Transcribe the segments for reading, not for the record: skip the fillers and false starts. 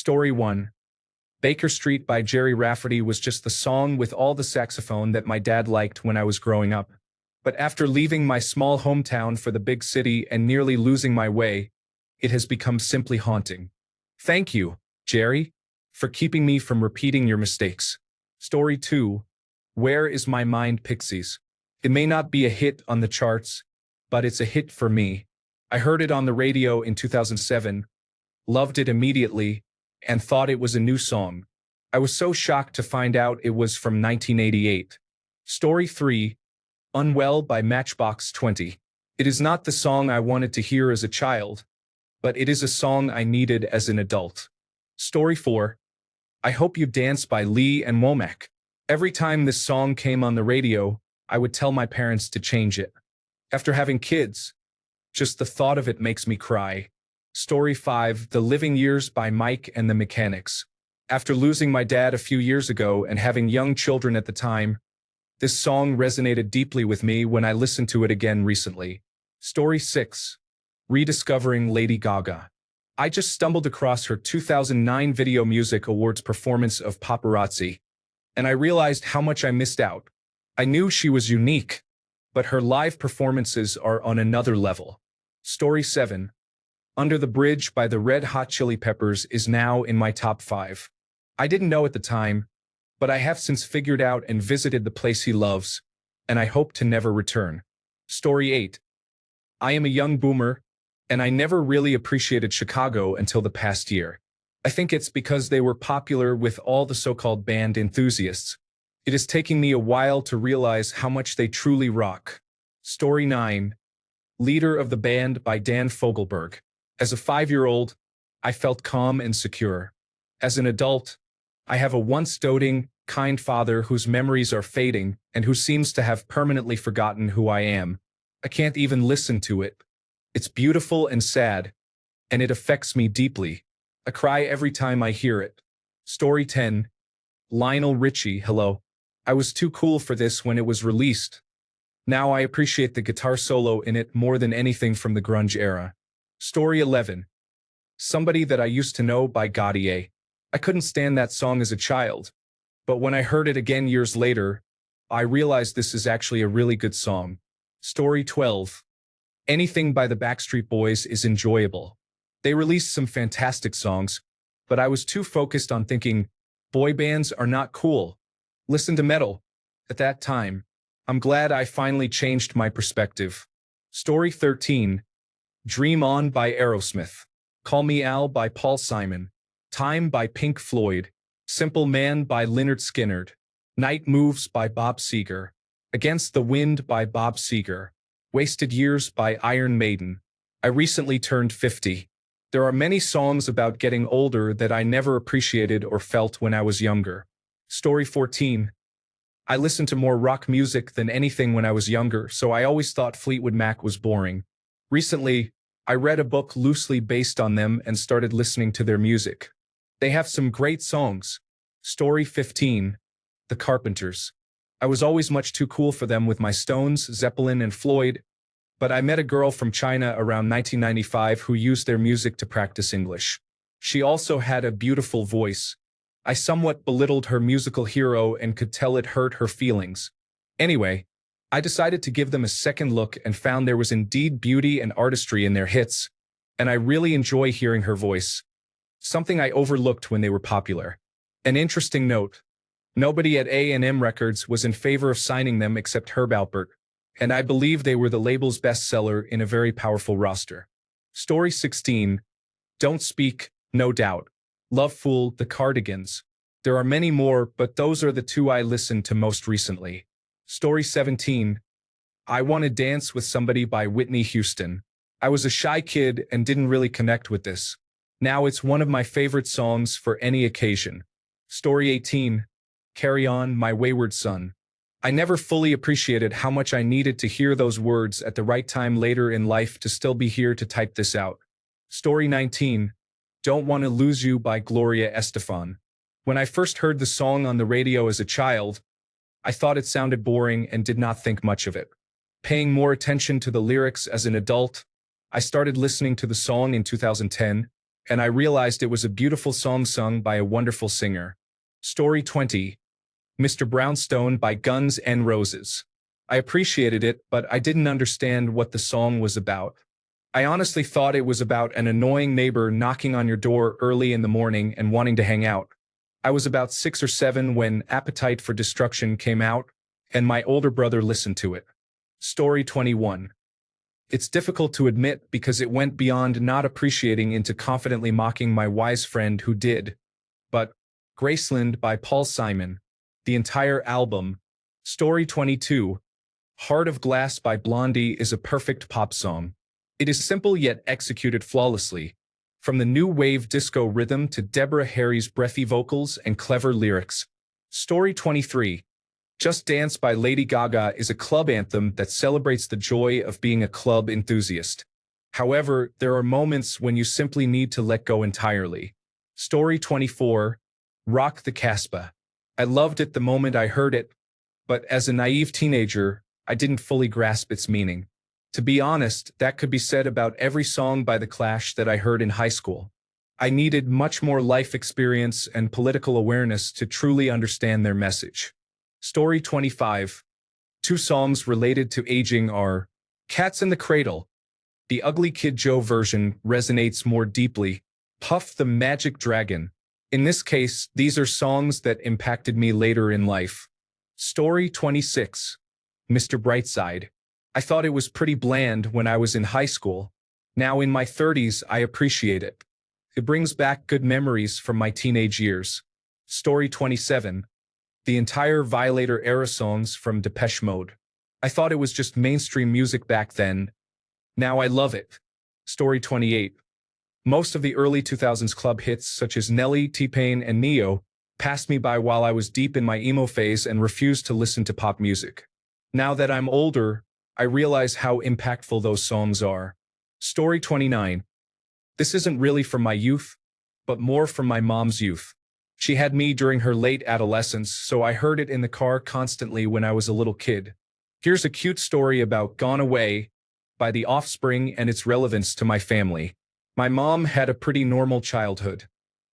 Story 1. Baker Street by Jerry Rafferty was just the song with all the saxophone that my dad liked when I was growing up. But after leaving my small hometown for the big city and nearly losing my way, it has become simply haunting. Thank you, Jerry, for keeping me from repeating your mistakes. Story 2. Where is My Mind, Pixies? It may not be a hit on the charts, but it's a hit for me. I heard it on the radio in 2007, loved it immediately, and thought it was a new song. I was so shocked to find out it was from 1988. Story 3. Unwell by Matchbox 20. It is not the song I wanted to hear as a child, but it is a song I needed as an adult. Story 4. I Hope You Dance by Lee and Womack. Every time this song came on the radio, I would tell my parents to change it. After having kids, just the thought of it makes me cry. Story 5. The Living Years by Mike and the Mechanics. After losing my dad a few years ago and having young children at the time, this song resonated deeply with me when I listened to it again recently. Story 6. Rediscovering Lady Gaga. I just stumbled across her 2009 Video Music Awards performance of Paparazzi, and I realized how much I missed out. I knew she was unique, but her live performances are on another level. Story 7. Under the Bridge by the Red Hot Chili Peppers is now in my top 5. I didn't know at the time, but I have since figured out and visited the place he loves, and I hope to never return. Story 8. I am a young boomer, and I never really appreciated Chicago until the past year. I think it's because they were popular with all the so-called band enthusiasts. It is taking me a while to realize how much they truly rock. Story 9. Leader of the Band by Dan Fogelberg. As a 5-year-old, I felt calm and secure. As an adult, I have a once doting, kind father whose memories are fading and who seems to have permanently forgotten who I am. I can't even listen to it. It's beautiful and sad, and it affects me deeply. I cry every time I hear it. Story 10. Lionel Richie, Hello. I was too cool for this when it was released. Now I appreciate the guitar solo in it more than anything from the grunge era. Story 11. Somebody That I Used to Know by Gaudier. I couldn't stand that song as a child, but when I heard it again years later, I realized this is actually a really good song. Story 12. Anything by the Backstreet Boys is enjoyable. They released some fantastic songs, but I was too focused on thinking, boy bands are not cool. Listen to metal. At that time, I'm glad I finally changed my perspective. Story 13. Dream On by Aerosmith. Call Me Al by Paul Simon. Time by Pink Floyd. Simple Man by Lynyrd Skynyrd. Night Moves by Bob Seger. Against the Wind by Bob Seger. Wasted Years by Iron Maiden. I recently turned 50. There are many songs about getting older that I never appreciated or felt when I was younger. Story 14. I listened to more rock music than anything when I was younger, so I always thought Fleetwood Mac was boring. Recently, I read a book loosely based on them and started listening to their music. They have some great songs. Story 15. The Carpenters. I was always much too cool for them with my Stones, Zeppelin, and Floyd, but I met a girl from China around 1995 who used their music to practice English. She also had a beautiful voice. I somewhat belittled her musical hero and could tell it hurt her feelings. Anyway, I decided to give them a second look and found there was indeed beauty and artistry in their hits, and I really enjoy hearing her voice. Something I overlooked when they were popular. An interesting note. Nobody at A&M Records was in favor of signing them except Herb Alpert, and I believe they were the label's bestseller in a very powerful roster. Story 16. Don't Speak, No Doubt. Love Fool, The Cardigans. There are many more, but those are the two I listened to most recently. Story 17. I Wanna Dance with Somebody by Whitney Houston. I was a shy kid and didn't really connect with this. Now it's one of my favorite songs for any occasion. Story 18. Carry On, My Wayward Son. I never fully appreciated how much I needed to hear those words at the right time later in life to still be here to type this out. Story 19. Don't Wanna Lose You by Gloria Estefan. When I first heard the song on the radio as a child, I thought it sounded boring and did not think much of it. Paying more attention to the lyrics as an adult, I started listening to the song in 2010, and I realized it was a beautiful song sung by a wonderful singer. Story 20. Mr. Brownstone by Guns N' Roses. I appreciated it, but I didn't understand what the song was about. I honestly thought it was about an annoying neighbor knocking on your door early in the morning and wanting to hang out. I was about 6 or 7 when Appetite for Destruction came out, and my older brother listened to it. Story 21. It's difficult to admit because it went beyond not appreciating into confidently mocking my wise friend who did. But Graceland by Paul Simon. The entire album. Story 22. Heart of Glass by Blondie is a perfect pop song. It is simple yet executed flawlessly. From the new wave disco rhythm to Deborah Harry's breathy vocals and clever lyrics. Story 23. Just Dance by Lady Gaga is a club anthem that celebrates the joy of being a club enthusiast. However, there are moments when you simply need to let go entirely. Story 24. Rock the Casbah. I loved it the moment I heard it, but as a naive teenager, I didn't fully grasp its meaning. To be honest, that could be said about every song by The Clash that I heard in high school. I needed much more life experience and political awareness to truly understand their message. Story 25. 2 songs related to aging are Cats in the Cradle. The Ugly Kid Joe version resonates more deeply. Puff the Magic Dragon. In this case, these are songs that impacted me later in life. Story 26. Mr. Brightside. I thought it was pretty bland when I was in high school. Now in my 30s, I appreciate it. It brings back good memories from my teenage years. Story 27. The entire Violator era songs from Depeche Mode. I thought it was just mainstream music back then. Now I love it. Story 28. Most of the early 2000s club hits such as Nelly, T-Pain, and Neo passed me by while I was deep in my emo phase and refused to listen to pop music. Now that I'm older, I realize how impactful those songs are. Story 29. This isn't really from my youth, but more from my mom's youth. She had me during her late adolescence, so I heard it in the car constantly when I was a little kid. Here's a cute story about Gone Away by The Offspring and its relevance to my family. My mom had a pretty normal childhood.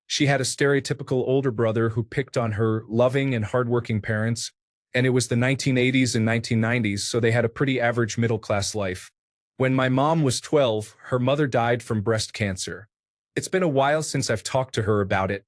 She had a stereotypical older brother who picked on her loving and hardworking parents, and it was the 1980s and 1990s, so they had a pretty average middle-class life. When my mom was 12, her mother died from breast cancer. It's been a while since I've talked to her about it.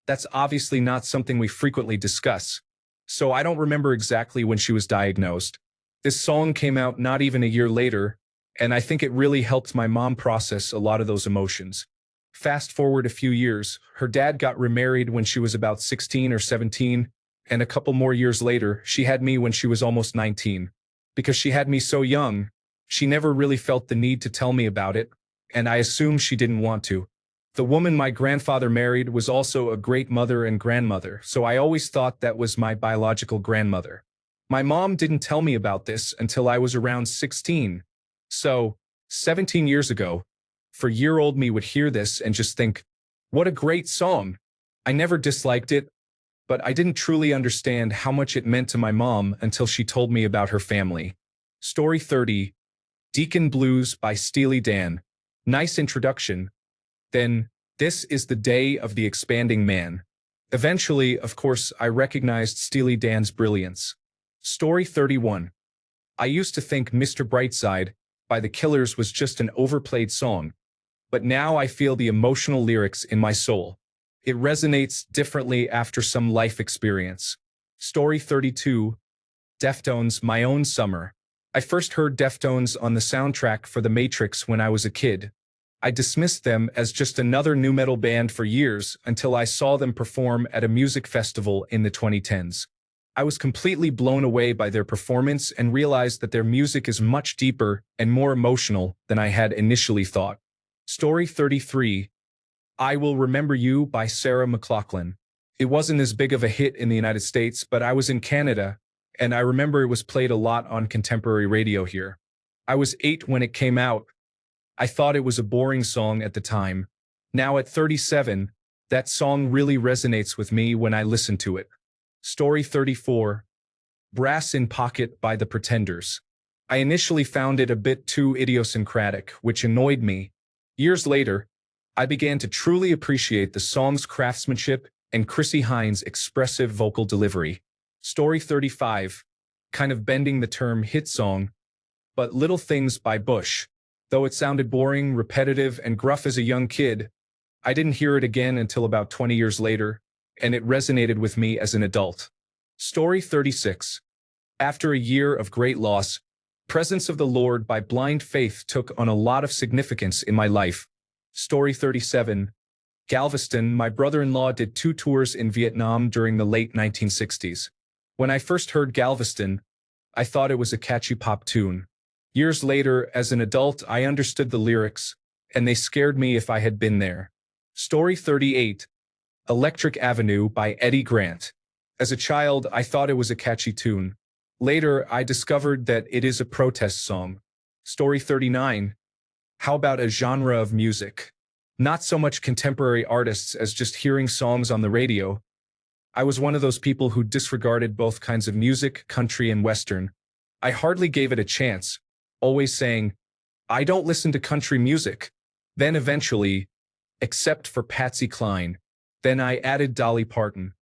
That's obviously not something we frequently discuss, so I don't remember exactly when she was diagnosed. This song came out not even a year later, and I think it really helped my mom process a lot of those emotions. Fast forward a few years, her dad got remarried when she was about 16 or 17, and a couple more years later, she had me when she was almost 19. Because she had me so young, she never really felt the need to tell me about it, and I assume she didn't want to. The woman my grandfather married was also a great mother and grandmother, so I always thought that was my biological grandmother. My mom didn't tell me about this until I was around 16. So, 17 years ago, four-year-old me would hear this and just think, what a great song. I never disliked it, but I didn't truly understand how much it meant to my mom until she told me about her family. Story 30. Deacon Blues by Steely Dan. Nice introduction. Then, This is the Day of the Expanding Man. Eventually, of course, I recognized Steely Dan's brilliance. Story 31. I used to think Mr. Brightside by The Killers was just an overplayed song, but now I feel the emotional lyrics in my soul. It resonates differently after some life experience. Story 32. Deftones' My Own Summer. I first heard Deftones on the soundtrack for The Matrix when I was a kid. I dismissed them as just another nu metal band for years until I saw them perform at a music festival in the 2010s. I was completely blown away by their performance and realized that their music is much deeper and more emotional than I had initially thought. Story 33. I Will Remember You by Sarah McLachlan. It wasn't as big of a hit in the United States, but I was in Canada, and I remember it was played a lot on contemporary radio here. I was 8 when it came out. I thought it was a boring song at the time. Now at 37, that song really resonates with me when I listen to it. Story 34. Brass in Pocket by The Pretenders. I initially found it a bit too idiosyncratic, which annoyed me. Years later, I began to truly appreciate the song's craftsmanship and Chrissy Hynde's expressive vocal delivery. Story 35, kind of bending the term hit song, but Little Things by Bush. Though it sounded boring, repetitive, and gruff as a young kid, I didn't hear it again until about 20 years later, and it resonated with me as an adult. Story 36. After a year of great loss, Presence of the Lord by Blind Faith took on a lot of significance in my life. Story 37. Galveston, my brother-in-law did 2 tours in Vietnam during the late 1960s. When I first heard Galveston, I thought it was a catchy pop tune. Years later, as an adult, I understood the lyrics, and they scared me if I had been there. Story 38. Electric Avenue by Eddie Grant. As a child, I thought it was a catchy tune. Later, I discovered that it is a protest song. Story 39. How about a genre of music? Not so much contemporary artists as just hearing songs on the radio. I was one of those people who disregarded both kinds of music, country and western. I hardly gave it a chance, always saying, I don't listen to country music. Then eventually, except for Patsy Cline, then I added Dolly Parton.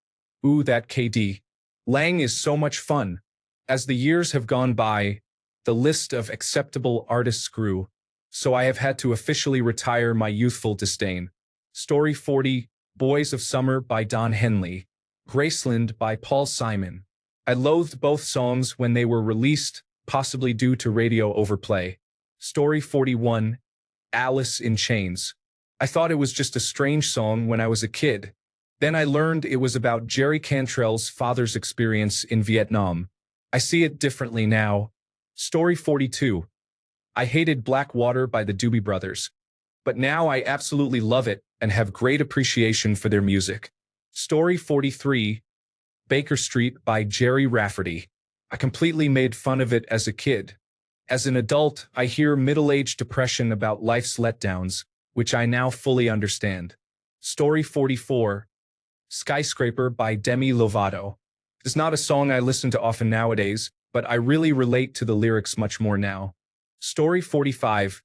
Ooh, that KD. Lang is so much fun. As the years have gone by, the list of acceptable artists grew, so I have had to officially retire my youthful disdain. Story 40, Boys of Summer by Don Henley. Graceland by Paul Simon. I loathed both songs when they were released, possibly due to radio overplay. Story 41, Alice in Chains. I thought it was just a strange song when I was a kid. Then I learned it was about Jerry Cantrell's father's experience in Vietnam. I see it differently now. Story 42. I hated Black Water by the Doobie Brothers, but now I absolutely love it and have great appreciation for their music. Story 43. Baker Street by Jerry Rafferty. I completely made fun of it as a kid. As an adult, I hear middle-aged depression about life's letdowns, which I now fully understand. Story 44. Skyscraper by Demi Lovato. It's not a song I listen to often nowadays, but I really relate to the lyrics much more now. Story 45.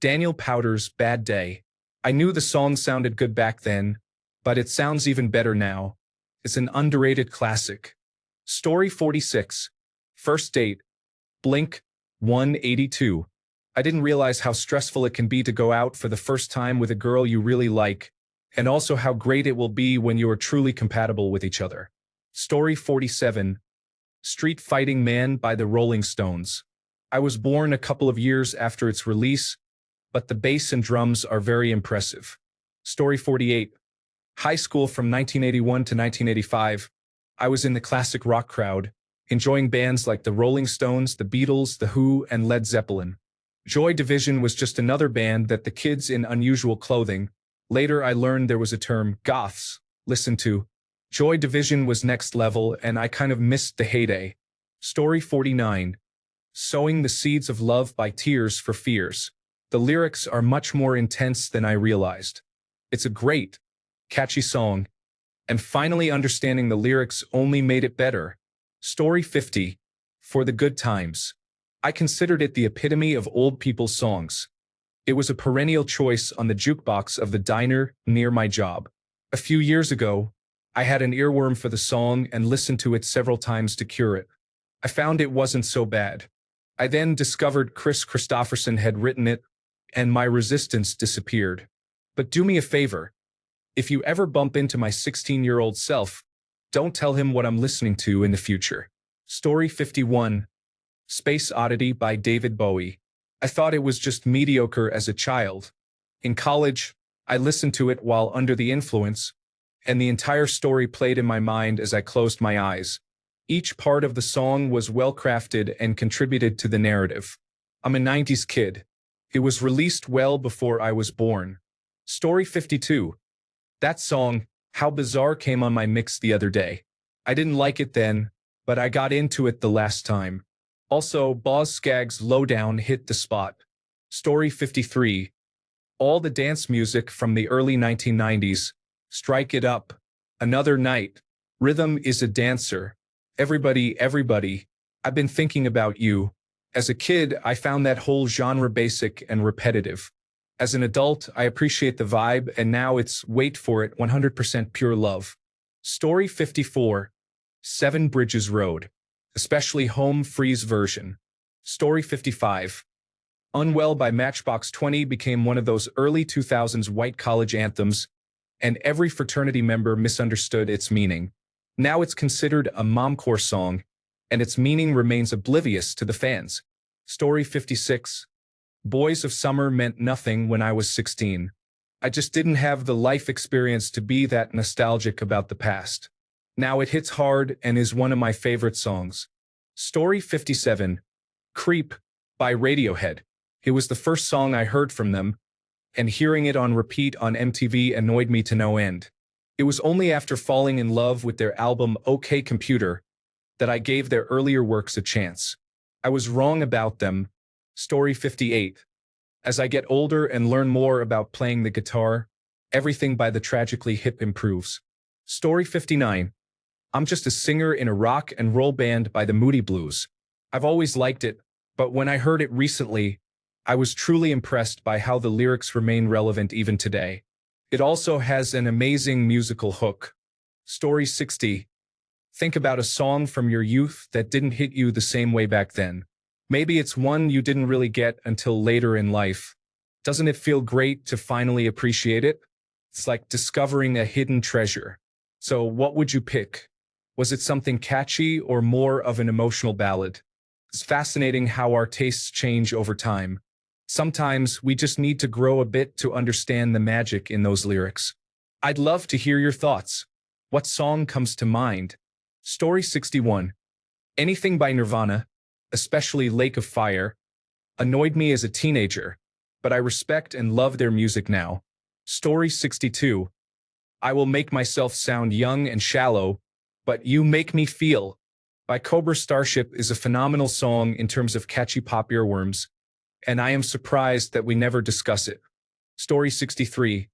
Daniel Powter's Bad Day. I knew the song sounded good back then, but it sounds even better now. It's an underrated classic. Story 46. First Date. Blink 182. I didn't realize how stressful it can be to go out for the first time with a girl you really like, and also how great it will be when you are truly compatible with each other. Story 47. Street Fighting Man by the Rolling Stones. I was born a couple of years after its release, but the bass and drums are very impressive. Story 48. High school from 1981 to 1985. I was in the classic rock crowd, enjoying bands like the Rolling Stones, the Beatles, The Who, and Led Zeppelin. Joy Division was just another band that the kids in unusual clothing. Later I learned there was a term, goths, listened to. Joy Division was next level, and I kind of missed the heyday. Story 49. Sowing the Seeds of Love by Tears for Fears. The lyrics are much more intense than I realized. It's a great, catchy song, and finally understanding the lyrics only made it better. Story 50. For the Good Times. I considered it the epitome of old people's songs. It was a perennial choice on the jukebox of the diner near my job. A few years ago, I had an earworm for the song and listened to it several times to cure it. I found it wasn't so bad. I then discovered Chris Christopherson had written it, and my resistance disappeared. But do me a favor. If you ever bump into my 16-year-old self, don't tell him what I'm listening to in the future. Story 51. Space Oddity by David Bowie. I thought it was just mediocre as a child. In college, I listened to it while under the influence, and the entire story played in my mind as I closed my eyes. Each part of the song was well-crafted and contributed to the narrative. I'm a 90s kid. It was released well before I was born. Story 52. That song, How Bizarre, came on my mix the other day. I didn't like it then, but I got into it the last time. Also, Boz Scaggs' Lowdown hit the spot. Story 53. All the dance music from the early 1990s. Strike It Up. Another Night. Rhythm is a Dancer. Everybody, Everybody. I've been thinking about you. As a kid, I found that whole genre basic and repetitive. As an adult, I appreciate the vibe, and now it's, wait for it, 100% pure love. Story 54, Seven Bridges Road, especially Home Freeze version. Story 55, Unwell by Matchbox 20 became one of those early 2000s white college anthems, and every fraternity member misunderstood its meaning. Now it's considered a momcore song, and its meaning remains oblivious to the fans. Story 56, Boys of Summer meant nothing when I was 16. I just didn't have the life experience to be that nostalgic about the past. Now it hits hard and is one of my favorite songs. Story 57, Creep by Radiohead. It was the first song I heard from them, and hearing it on repeat on MTV annoyed me to no end. It was only after falling in love with their album OK Computer that I gave their earlier works a chance. I was wrong about them. Story 58. As I get older and learn more about playing the guitar, everything by the Tragically Hip improves. Story 59. I'm just a singer in a rock and roll band by the Moody Blues. I've always liked it, but when I heard it recently, I was truly impressed by how the lyrics remain relevant even today. It also has an amazing musical hook. Story 60. Think about a song from your youth that didn't hit you the same way back then. Maybe it's one you didn't really get until later in life. Doesn't it feel great to finally appreciate it? It's like discovering a hidden treasure. So what would you pick? Was it something catchy or more of an emotional ballad? It's fascinating how our tastes change over time. Sometimes we just need to grow a bit to understand the magic in those lyrics. I'd love to hear your thoughts. What song comes to mind? Story 61. Anything by Nirvana, especially Lake of Fire, annoyed me as a teenager, but I respect and love their music now. Story 62. I Will Make Myself Sound Young and Shallow, but You Make Me Feel by Cobra Starship is a phenomenal song in terms of catchy pop earworms, and I am surprised that we never discuss it. Story 63.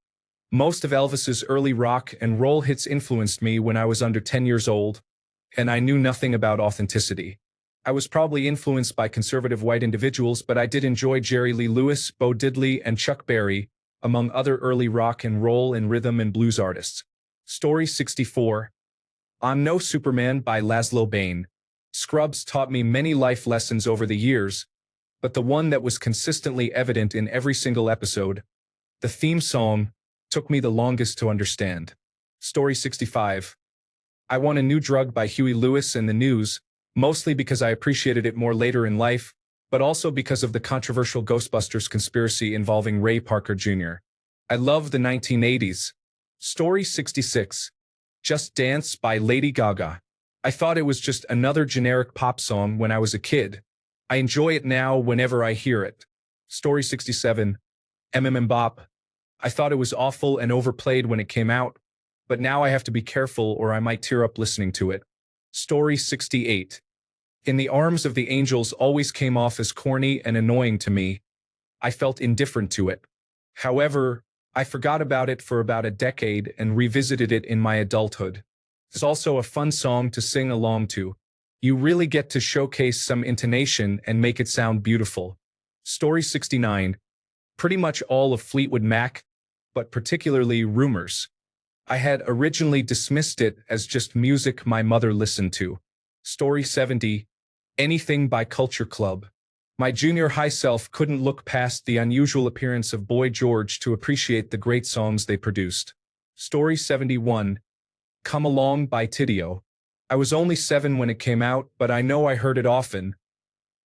Most of Elvis's early rock and roll hits influenced me when I was under 10 years old, and I knew nothing about authenticity. I was probably influenced by conservative white individuals, but I did enjoy Jerry Lee Lewis, Bo Diddley, and Chuck Berry, among other early rock and roll and rhythm and blues artists. Story 64. I'm No Superman by Laszlo Bain. Scrubs taught me many life lessons over the years, but the one that was consistently evident in every single episode, the theme song, took me the longest to understand. Story 65. I Want a New Drug by Huey Lewis and the News, mostly because I appreciated it more later in life, but also because of the controversial Ghostbusters conspiracy involving Ray Parker Jr. I love the 1980s. Story 66. Just Dance by Lady Gaga. I thought it was just another generic pop song when I was a kid. I enjoy it now whenever I hear it. Story 67. Bop. I thought it was awful and overplayed when it came out, but now I have to be careful or I might tear up listening to it. Story 68. In the Arms of the Angels always came off as corny and annoying to me. I felt indifferent to it. However, I forgot about it for about a decade and revisited it in my adulthood. It's also a fun song to sing along to. You really get to showcase some intonation and make it sound beautiful. Story 69. Pretty much all of Fleetwood Mac, but particularly Rumors. I had originally dismissed it as just music my mother listened to. Story 70. Anything by Culture Club. My junior high self couldn't look past the unusual appearance of Boy George to appreciate the great songs they produced. Story 71. Come Along by Tidio. I was only 7 when it came out, but I know I heard it often.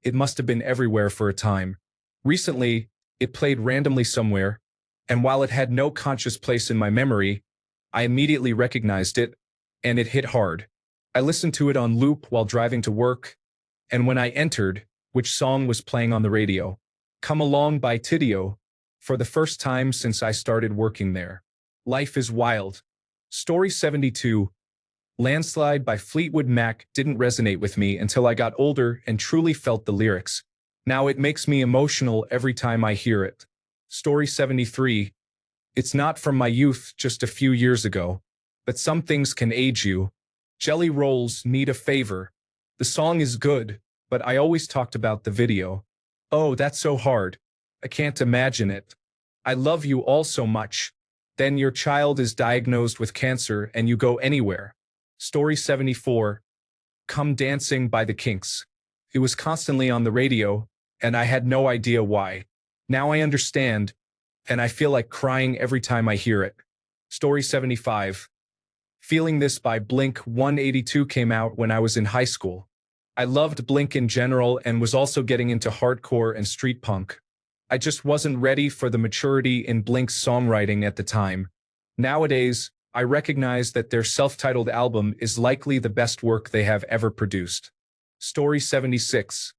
It must have been everywhere for a time. Recently, it played randomly somewhere, and while it had no conscious place in my memory, I immediately recognized it, and it hit hard. I listened to it on loop while driving to work, and when I entered, which song was playing on the radio? Come Along by Tidio, for the first time since I started working there. Life is Wild. Story 72. Landslide by Fleetwood Mac didn't resonate with me until I got older and truly felt the lyrics. Now it makes me emotional every time I hear it. Story 73. It's not from my youth just a few years ago, but some things can age you. Jelly Rolls Need a Favor. The song is good, but I always talked about the video. Oh, that's so hard. I can't imagine it. I love you all so much. Then your child is diagnosed with cancer and you go anywhere. Story 74. Come Dancing by the Kinks. It was constantly on the radio, and I had no idea why. Now I understand, and I feel like crying every time I hear it. Story 75. Feeling This by Blink 182 came out when I was in high school. I loved Blink in general and was also getting into hardcore and street punk. I just wasn't ready for the maturity in Blink's songwriting at the time. Nowadays, I recognize that their self-titled album is likely the best work they have ever produced. Story 76.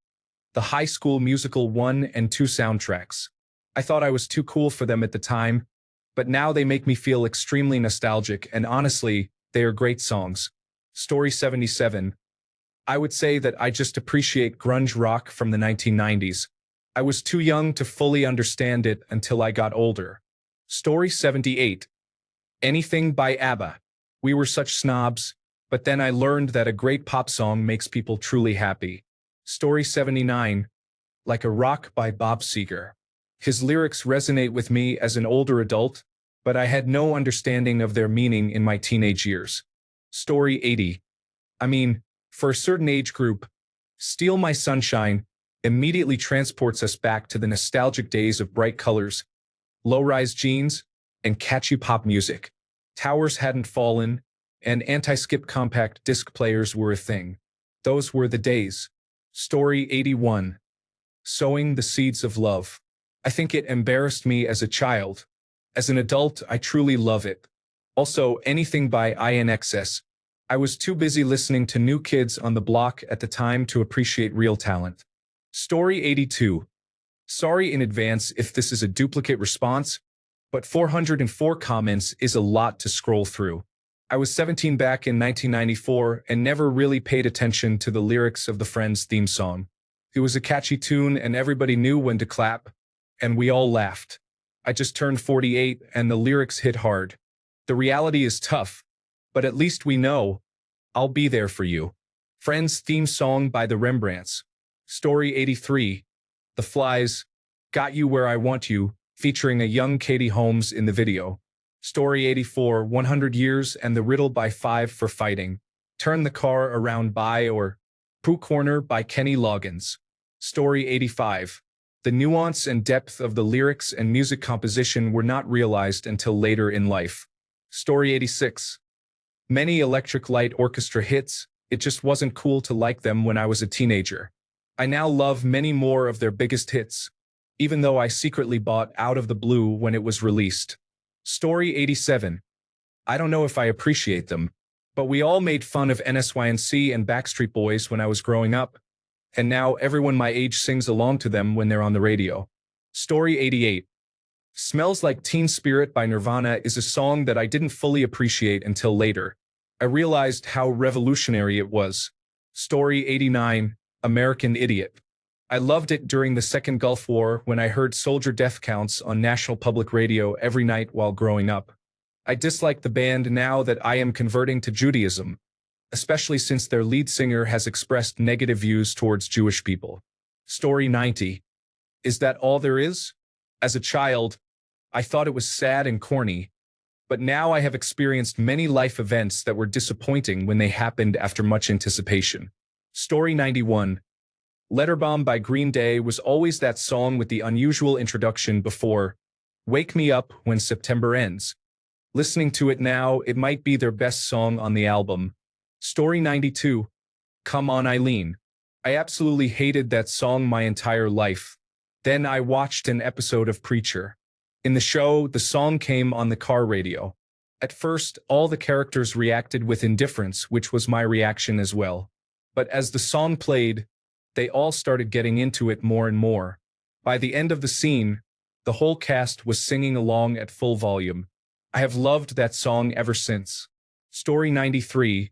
The High School Musical 1 and 2 soundtracks. I thought I was too cool for them at the time, but now they make me feel extremely nostalgic, and honestly, they are great songs. Story 77. I would say that I just appreciate grunge rock from the 1990s. I was too young to fully understand it until I got older. Story 78. Anything by ABBA. We were such snobs, but then I learned that a great pop song makes people truly happy. Story 79. Like a Rock by Bob Seger. His lyrics resonate with me as an older adult, but I had no understanding of their meaning in my teenage years. Story 80. I mean, for a certain age group, Steal My Sunshine immediately transports us back to the nostalgic days of bright colors, low-rise jeans, and catchy pop music. Towers hadn't fallen, and anti-skip compact disc players were a thing. Those were the days. Story 81. Sowing the Seeds of Love. I think it embarrassed me as a child. As an adult, I truly love it. Also, anything by INXS. I was too busy listening to New Kids on the Block at the time to appreciate real talent. Story 82. Sorry in advance if this is a duplicate response, but 404 comments is a lot to scroll through. I was 17 back in 1994 and never really paid attention to the lyrics of the Friends theme song. It was a catchy tune and everybody knew when to clap, and we all laughed. I just turned 48 and the lyrics hit hard. The reality is tough, but at least we know. I'll be there for you. Friends theme song by the Rembrandts. Story 83. The Flies. Got You Where I Want You, featuring a young Katie Holmes in the video. Story 84. 100 Years and the Riddle by Five for Fighting. Turn the Car Around by or Pooh Corner by Kenny Loggins. Story 85. The nuance and depth of the lyrics and music composition were not realized until later in life. Story 86. Many Electric Light Orchestra hits, it just wasn't cool to like them when I was a teenager. I now love many more of their biggest hits, even though I secretly bought Out of the Blue when it was released. Story 87. I don't know if I appreciate them, but we all made fun of NSYNC and Backstreet Boys when I was growing up, and now everyone my age sings along to them when they're on the radio. Story 88. Smells Like Teen Spirit by Nirvana is a song that I didn't fully appreciate until later. I realized how revolutionary it was. Story 89. American Idiot. I loved it during the Second Gulf War when I heard soldier death counts on National Public Radio every night while growing up. I dislike the band now that I am converting to Judaism, especially since their lead singer has expressed negative views towards Jewish people. Story 90. Is That All There Is? As a child, I thought it was sad and corny, but now I have experienced many life events that were disappointing when they happened after much anticipation. Story 91. Letter Bomb by Green Day was always that song with the unusual introduction before Wake Me Up When September Ends. Listening to it now, it might be their best song on the album. Story 92. Come On Eileen. I absolutely hated that song my entire life. Then I watched an episode of Preacher. In the show, the song came on the car radio. At first, all the characters reacted with indifference, which was my reaction as well. But as the song played, they all started getting into it more and more. By the end of the scene, the whole cast was singing along at full volume. I have loved that song ever since. Story 93.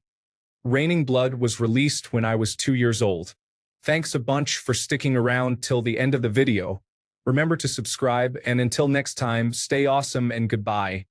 Raining Blood was released when I was 2 years old. Thanks a bunch for sticking around till the end of the video. Remember to subscribe, and until next time, stay awesome and goodbye.